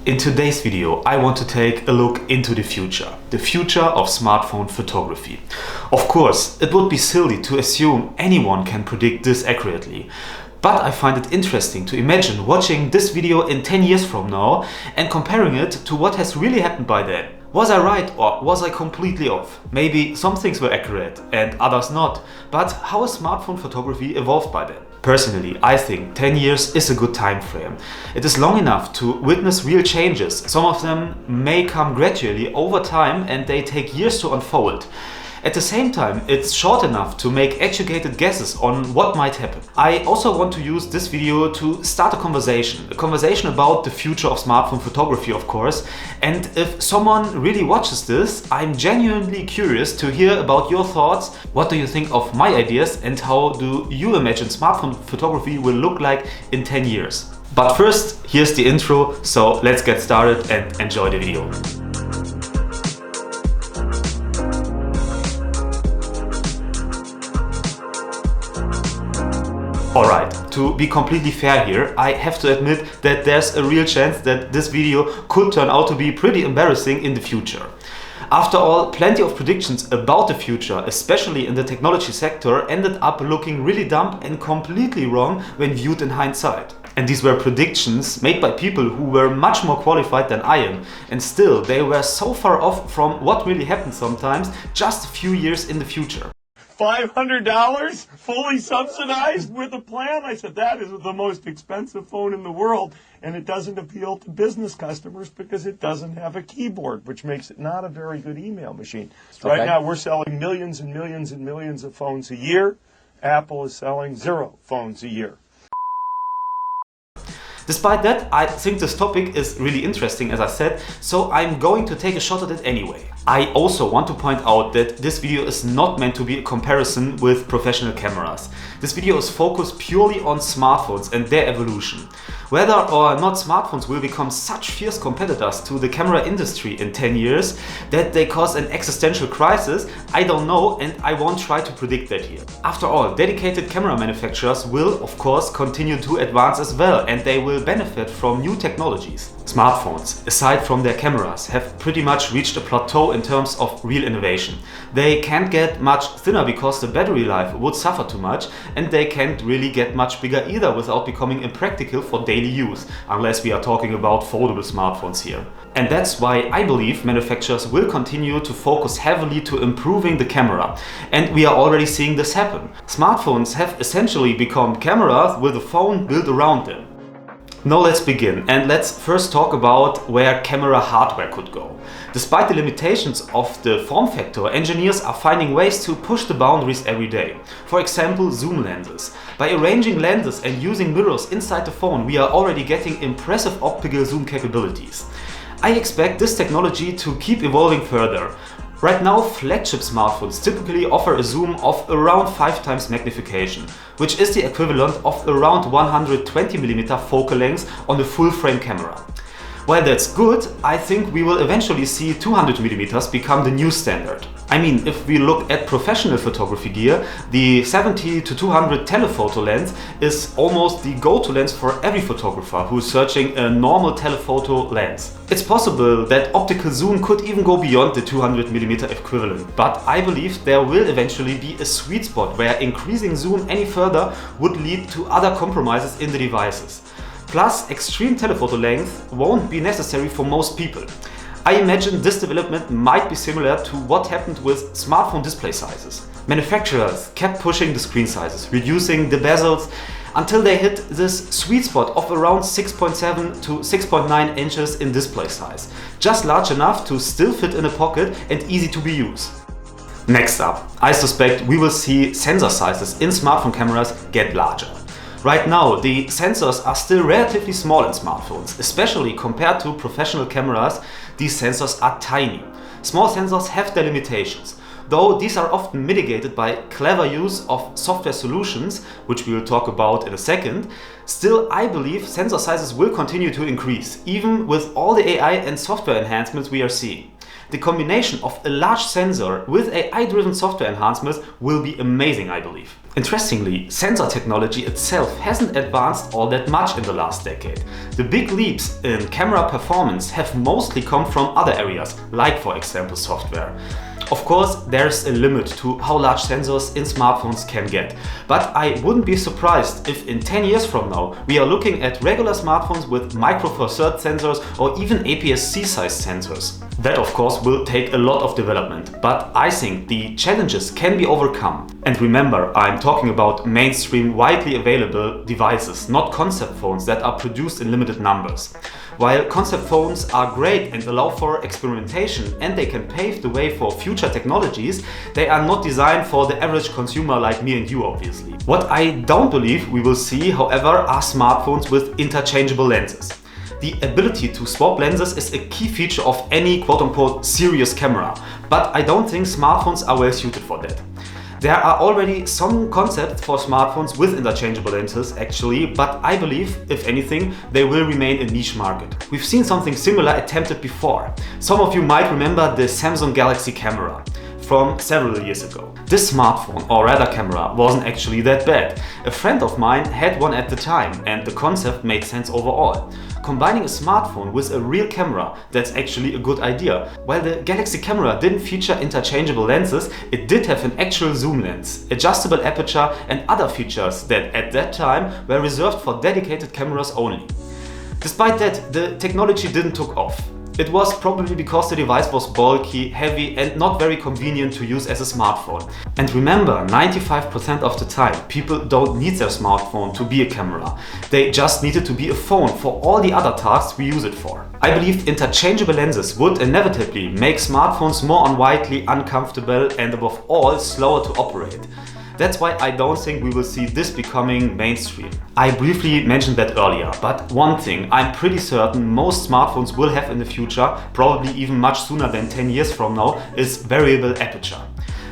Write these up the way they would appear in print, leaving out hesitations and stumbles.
In today's video, I want to take a look into the future of smartphone photography. Of course, it would be silly to assume anyone can predict this accurately. But I find it interesting to imagine watching this video in 10 years from now and comparing it to what has really happened by then. Was I right or was I completely off? Maybe some things were accurate and others not. But how has smartphone photography evolved by then? Personally, I think 10 years is a good time frame. It is long enough to witness real changes. Some of them may come gradually over time and they take years to unfold. At the same time, it's short enough to make educated guesses on what might happen. I also want to use this video to start a conversation about the future of smartphone photography, of course. And if someone really watches this, I'm genuinely curious to hear about your thoughts. What do you think of my ideas and how do you imagine smartphone photography will look like in 10 years? But first, here's the intro, so let's get started and enjoy the video. Alright, to be completely fair here, I have to admit that there's a real chance that this video could turn out to be pretty embarrassing in the future. After all, plenty of predictions about the future, especially in the technology sector, ended up looking really dumb and completely wrong when viewed in hindsight. And these were predictions made by people who were much more qualified than I am, and still they were so far off from what really happens sometimes just a few years in the future. $500 fully subsidized with a plan? I said, that is the most expensive phone in the world, and it doesn't appeal to business customers because it doesn't have a keyboard, which makes it not a very good email machine. Okay. Right now we're selling millions and millions and millions of phones a year. Apple is selling 0 phones a year. Despite that, I think this topic is really interesting, as I said, so I'm going to take a shot at it anyway. I also want to point out that this video is not meant to be a comparison with professional cameras. This video is focused purely on smartphones and their evolution. Whether or not smartphones will become such fierce competitors to the camera industry in 10 years that they cause an existential crisis, I don't know, and I won't try to predict that here. After all, dedicated camera manufacturers will, of course, continue to advance as well, and they will benefit from new technologies. Smartphones, aside from their cameras, have pretty much reached a plateau in terms of real innovation. They can't get much thinner because the battery life would suffer too much, and they can't really get much bigger either without becoming impractical for daily use, unless we are talking about foldable smartphones here. And that's why I believe manufacturers will continue to focus heavily to improving the camera. And we are already seeing this happen. Smartphones have essentially become cameras with a phone built around them. Now let's begin, and let's first talk about where camera hardware could go. Despite the limitations of the form factor, engineers are finding ways to push the boundaries every day. For example, zoom lenses. By arranging lenses and using mirrors inside the phone, we are already getting impressive optical zoom capabilities. I expect this technology to keep evolving further. Right now, flagship smartphones typically offer a zoom of around 5 times magnification, which is the equivalent of around 120mm focal length on a full-frame camera. While that's good, I think we will eventually see 200mm become the new standard. I mean, if we look at professional photography gear, the 70-200 telephoto lens is almost the go-to lens for every photographer who is searching a normal telephoto lens. It's possible that optical zoom could even go beyond the 200mm equivalent, but I believe there will eventually be a sweet spot where increasing zoom any further would lead to other compromises in the devices. Plus, extreme telephoto length won't be necessary for most people. I imagine this development might be similar to what happened with smartphone display sizes. Manufacturers kept pushing the screen sizes, reducing the bezels until they hit this sweet spot of around 6.7 to 6.9 inches in display size, just large enough to still fit in a pocket and easy to be used. Next up, I suspect we will see sensor sizes in smartphone cameras get larger. Right now, the sensors are still relatively small in smartphones, especially compared to professional cameras. These sensors are tiny. Small sensors have their limitations, though these are often mitigated by clever use of software solutions, which we will talk about in a second. Still, I believe sensor sizes will continue to increase, even with all the AI and software enhancements we are seeing. The combination of a large sensor with AI-driven software enhancements will be amazing, I believe. Interestingly, sensor technology itself hasn't advanced all that much in the last decade. The big leaps in camera performance have mostly come from other areas, like for example software. Of course, there's a limit to how large sensors in smartphones can get, but I wouldn't be surprised if in 10 years from now we are looking at regular smartphones with Micro Four Thirds sensors or even APS-C sized sensors. That of course will take a lot of development, but I think the challenges can be overcome. And remember, I'm talking about mainstream, widely available devices, not concept phones that are produced in limited numbers. While concept phones are great and allow for experimentation and they can pave the way for future technologies, they are not designed for the average consumer like me and you, obviously. What I don't believe we will see, however, are smartphones with interchangeable lenses. The ability to swap lenses is a key feature of any quote-unquote serious camera, but I don't think smartphones are well suited for that. There are already some concepts for smartphones with interchangeable lenses actually, but I believe, if anything, they will remain a niche market. We've seen something similar attempted before. Some of you might remember the Samsung Galaxy camera from several years ago. This smartphone, or rather camera, wasn't actually that bad. A friend of mine had one at the time and the concept made sense overall. Combining a smartphone with a real camera, that's actually a good idea. While the Galaxy camera didn't feature interchangeable lenses, it did have an actual zoom lens, adjustable aperture and other features that at that time were reserved for dedicated cameras only. Despite that, the technology didn't take off. It was probably because the device was bulky, heavy and not very convenient to use as a smartphone. And remember, 95% of the time people don't need their smartphone to be a camera. They just need it to be a phone for all the other tasks we use it for. I believe interchangeable lenses would inevitably make smartphones more unwidely, uncomfortable and above all slower to operate. That's why I don't think we will see this becoming mainstream. I briefly mentioned that earlier, but one thing I'm pretty certain most smartphones will have in the future, probably even much sooner than 10 years from now, is variable aperture.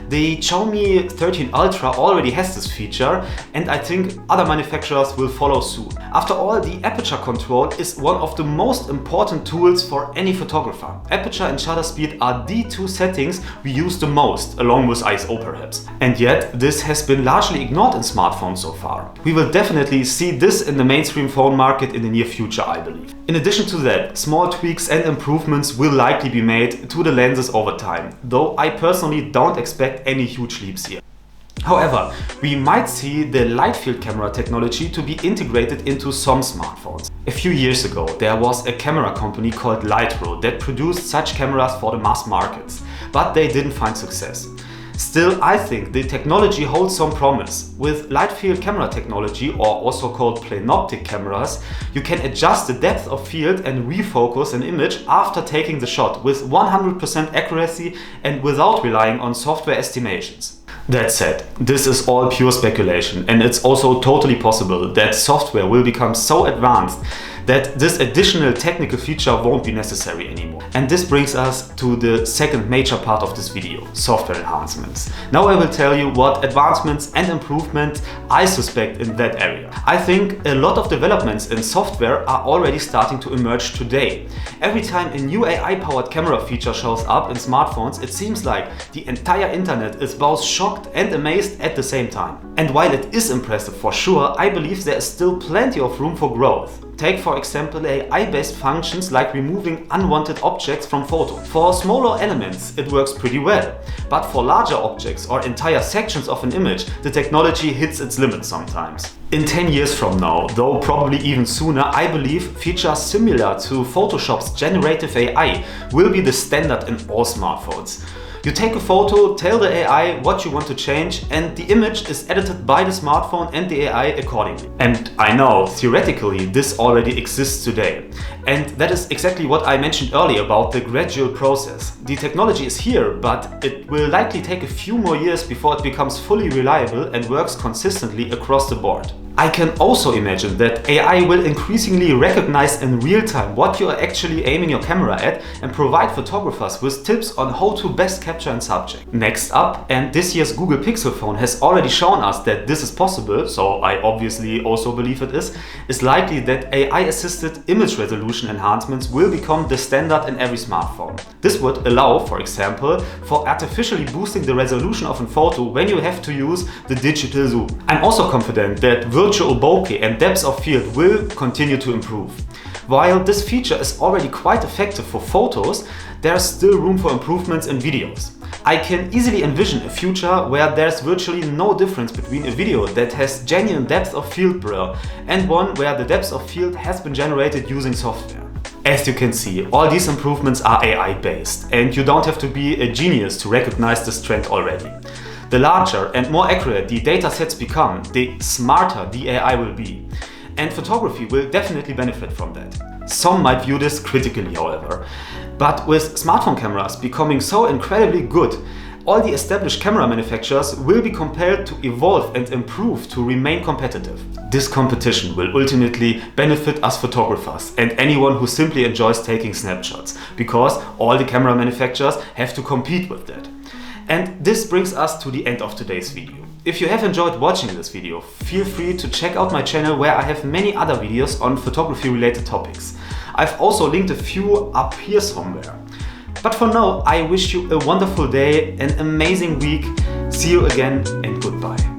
The Xiaomi 13 Ultra already has this feature and I think other manufacturers will follow soon. After all, the aperture control is one of the most important tools for any photographer. Aperture and shutter speed are the two settings we use the most, along with ISO perhaps. And yet, this has been largely ignored in smartphones so far. We will definitely see this in the mainstream phone market in the near future, I believe. In addition to that, small tweaks and improvements will likely be made to the lenses over time, though I personally don't expect any huge leaps here. However, we might see the light field camera technology to be integrated into some smartphones. A few years ago, there was a camera company called Lightro that produced such cameras for the mass markets, but they didn't find success. Still, I think the technology holds some promise. With light field camera technology, or also called planoptic cameras, you can adjust the depth of field and refocus an image after taking the shot with 100% accuracy and without relying on software estimations. That said, this is all pure speculation, and it's also totally possible that software will become so advanced that this additional technical feature won't be necessary anymore. And this brings us to the second major part of this video, software enhancements. Now I will tell you what advancements and improvements I suspect in that area. I think a lot of developments in software are already starting to emerge today. Every time a new AI-powered camera feature shows up in smartphones, it seems like the entire internet is both shocked and amazed at the same time. And while it is impressive for sure, I believe there is still plenty of room for growth. Take for example AI-based functions like removing unwanted objects from photos. For smaller elements it works pretty well, but for larger objects or entire sections of an image, the technology hits its limits sometimes. In 10 years from now, though probably even sooner, I believe features similar to Photoshop's generative AI will be the standard in all smartphones. You take a photo, tell the AI what you want to change, and the image is edited by the smartphone and the AI accordingly. And I know, theoretically, this already exists today. And that is exactly what I mentioned earlier about the gradual process. The technology is here, but it will likely take a few more years before it becomes fully reliable and works consistently across the board. I can also imagine that AI will increasingly recognize in real time what you are actually aiming your camera at and provide photographers with tips on how to best capture a subject. Next up, and this year's Google Pixel phone has already shown us that this is possible, so I obviously also believe it is likely that AI-assisted image resolution enhancements will become the standard in every smartphone. This would allow, for example, for artificially boosting the resolution of a photo when you have to use the digital zoom. I'm also confident that virtual bokeh and depth of field will continue to improve. While this feature is already quite effective for photos, there's still room for improvements in videos. I can easily envision a future where there's virtually no difference between a video that has genuine depth of field blur and one where the depth of field has been generated using software. As you can see, all these improvements are AI-based, and you don't have to be a genius to recognize this trend already. The larger and more accurate the datasets become, the smarter the AI will be. And photography will definitely benefit from that. Some might view this critically, however. But with smartphone cameras becoming so incredibly good, all the established camera manufacturers will be compelled to evolve and improve to remain competitive. This competition will ultimately benefit us photographers and anyone who simply enjoys taking snapshots, because all the camera manufacturers have to compete with that. And this brings us to the end of today's video. If you have enjoyed watching this video, feel free to check out my channel where I have many other videos on photography related topics. I've also linked a few up here somewhere. But for now, I wish you a wonderful day, an amazing week. See you again and goodbye.